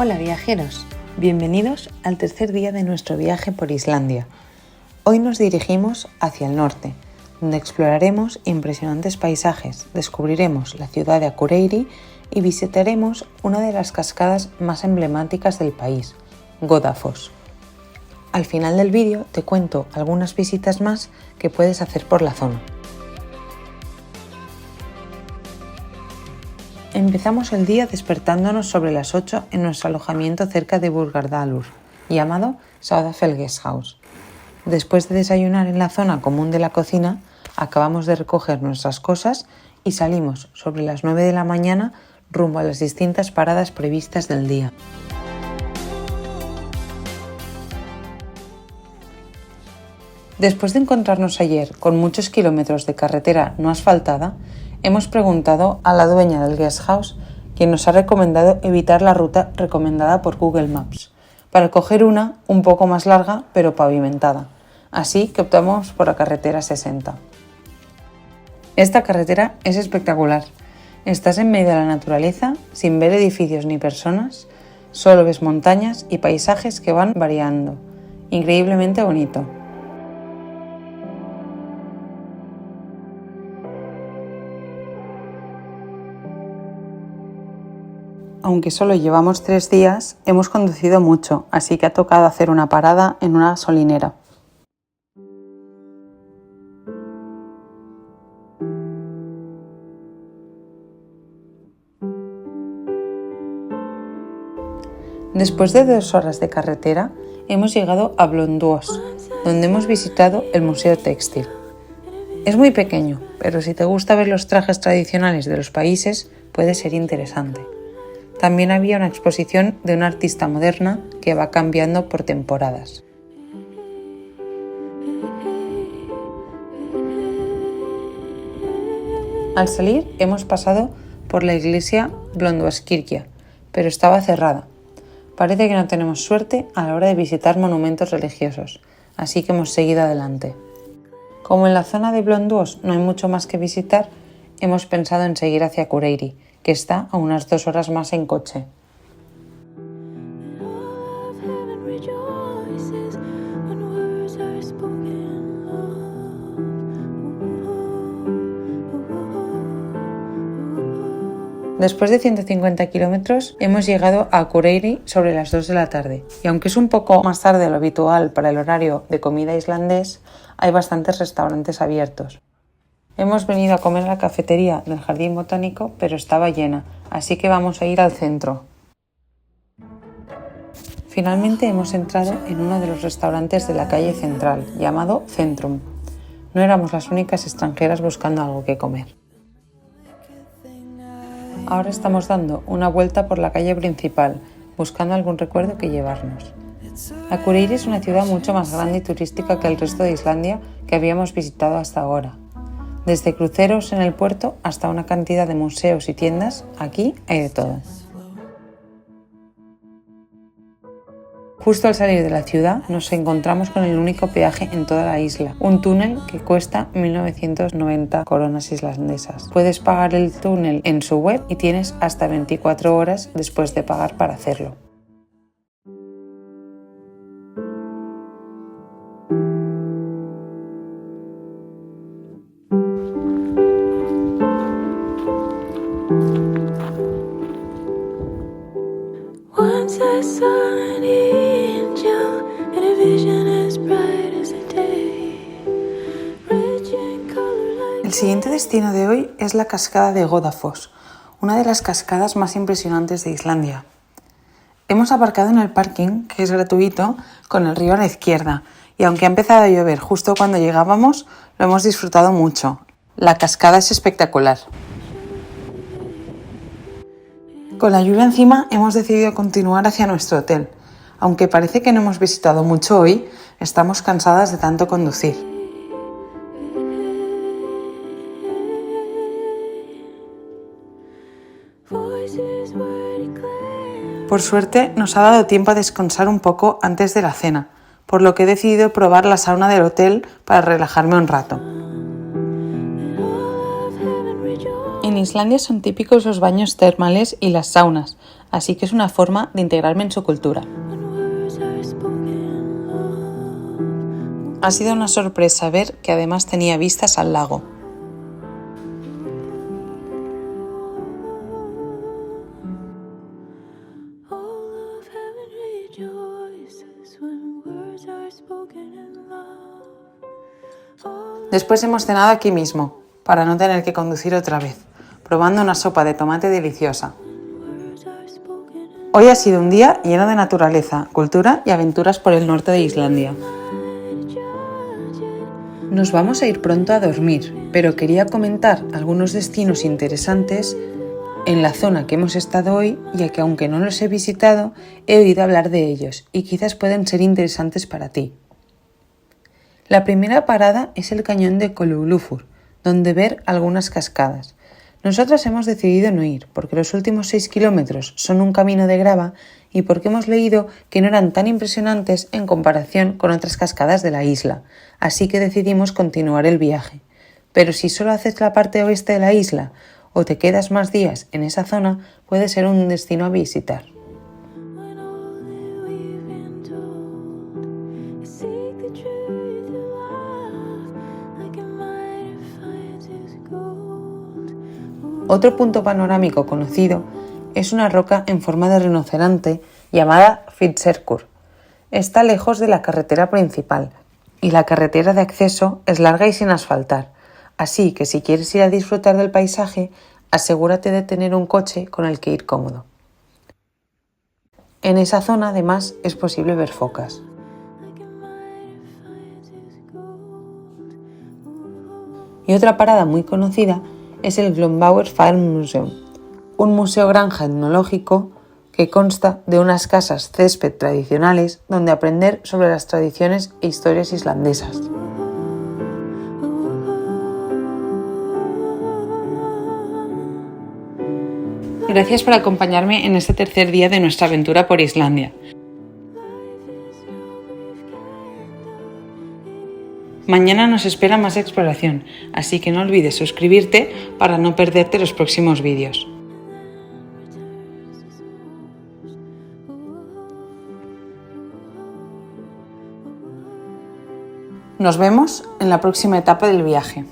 Hola viajeros, bienvenidos al tercer día de nuestro viaje por Islandia. Hoy nos dirigimos hacia el norte, donde exploraremos impresionantes paisajes, descubriremos la ciudad de Akureyri y visitaremos una de las cascadas más emblemáticas del país, Godafoss. Al final del vídeo te cuento algunas visitas más que puedes hacer por la zona. Empezamos el día despertándonos sobre las 8 en nuestro alojamiento cerca de Burgardalur, llamado Sauðafell Guesthouse. Después de desayunar en la zona común de la cocina, acabamos de recoger nuestras cosas y salimos sobre las 9 de la mañana rumbo a las distintas paradas previstas del día. Después de encontrarnos ayer con muchos kilómetros de carretera no asfaltada, hemos preguntado a la dueña del guest house, quien nos ha recomendado evitar la ruta recomendada por Google Maps, para coger una un poco más larga pero pavimentada, así que optamos por la carretera 60. Esta carretera es espectacular. Estás en medio de la naturaleza, sin ver edificios ni personas, solo ves montañas y paisajes que van variando. Increíblemente bonito. Aunque solo llevamos 3 días, hemos conducido mucho, así que ha tocado hacer una parada en una gasolinera. Después de 2 horas de carretera, hemos llegado a Blönduós, donde hemos visitado el Museo Textil. Es muy pequeño, pero si te gusta ver los trajes tradicionales de los países, puede ser interesante. También había una exposición de una artista moderna que va cambiando por temporadas. Al salir hemos pasado por la iglesia Blönduóskirkja, pero estaba cerrada. Parece que no tenemos suerte a la hora de visitar monumentos religiosos, así que hemos seguido adelante. Como en la zona de Blönduós no hay mucho más que visitar, hemos pensado en seguir hacia Akureyri, que está a unas 2 horas más en coche. Después de 150 kilómetros hemos llegado a Akureyri sobre las 2 de la tarde y aunque es un poco más tarde de lo habitual para el horario de comida islandés, hay bastantes restaurantes abiertos. Hemos venido a comer a la cafetería del Jardín Botánico, pero estaba llena, así que vamos a ir al centro. Finalmente hemos entrado en uno de los restaurantes de la calle central, llamado Centrum. No éramos las únicas extranjeras buscando algo que comer. Ahora estamos dando una vuelta por la calle principal, buscando algún recuerdo que llevarnos. Akureyri es una ciudad mucho más grande y turística que el resto de Islandia que habíamos visitado hasta ahora. Desde cruceros en el puerto hasta una cantidad de museos y tiendas, aquí hay de todo. Justo al salir de la ciudad nos encontramos con el único peaje en toda la isla, un túnel que cuesta 1990 coronas islandesas. Puedes pagar el túnel en su web y tienes hasta 24 horas después de pagar para hacerlo. El siguiente destino de hoy es la cascada de Godafoss, una de las cascadas más impresionantes de Islandia. Hemos aparcado en el parking, que es gratuito, con el río a la izquierda, y aunque ha empezado a llover justo cuando llegábamos, lo hemos disfrutado mucho. La cascada es espectacular. Con la lluvia encima hemos decidido continuar hacia nuestro hotel. Aunque parece que no hemos visitado mucho hoy, estamos cansadas de tanto conducir. Por suerte nos ha dado tiempo a descansar un poco antes de la cena, por lo que he decidido probar la sauna del hotel para relajarme un rato. En Islandia son típicos los baños termales y las saunas, así que es una forma de integrarme en su cultura. Ha sido una sorpresa ver que además tenía vistas al lago. Después hemos cenado aquí mismo, para no tener que conducir otra vez, probando una sopa de tomate deliciosa. Hoy ha sido un día lleno de naturaleza, cultura y aventuras por el norte de Islandia. Nos vamos a ir pronto a dormir, pero quería comentar algunos destinos interesantes en la zona que hemos estado hoy, ya que aunque no los he visitado, he oído hablar de ellos y quizás pueden ser interesantes para ti. La primera parada es el cañón de Kolulufur, donde ver algunas cascadas. Nosotros hemos decidido no ir, porque los últimos 6 kilómetros son un camino de grava y porque hemos leído que no eran tan impresionantes en comparación con otras cascadas de la isla, así que decidimos continuar el viaje. Pero si solo haces la parte oeste de la isla o te quedas más días en esa zona, puede ser un destino a visitar. Otro punto panorámico conocido es una roca en forma de rinoceronte llamada Fitzserkur. Está lejos de la carretera principal y la carretera de acceso es larga y sin asfaltar, así que si quieres ir a disfrutar del paisaje, asegúrate de tener un coche con el que ir cómodo. En esa zona además es posible ver focas. Y otra parada muy conocida es el Glommbauer Farm Museum, un museo granja etnológico que consta de unas casas césped tradicionales donde aprender sobre las tradiciones e historias islandesas. Gracias por acompañarme en este tercer día de nuestra aventura por Islandia. Mañana nos espera más exploración, así que no olvides suscribirte para no perderte los próximos vídeos. Nos vemos en la próxima etapa del viaje.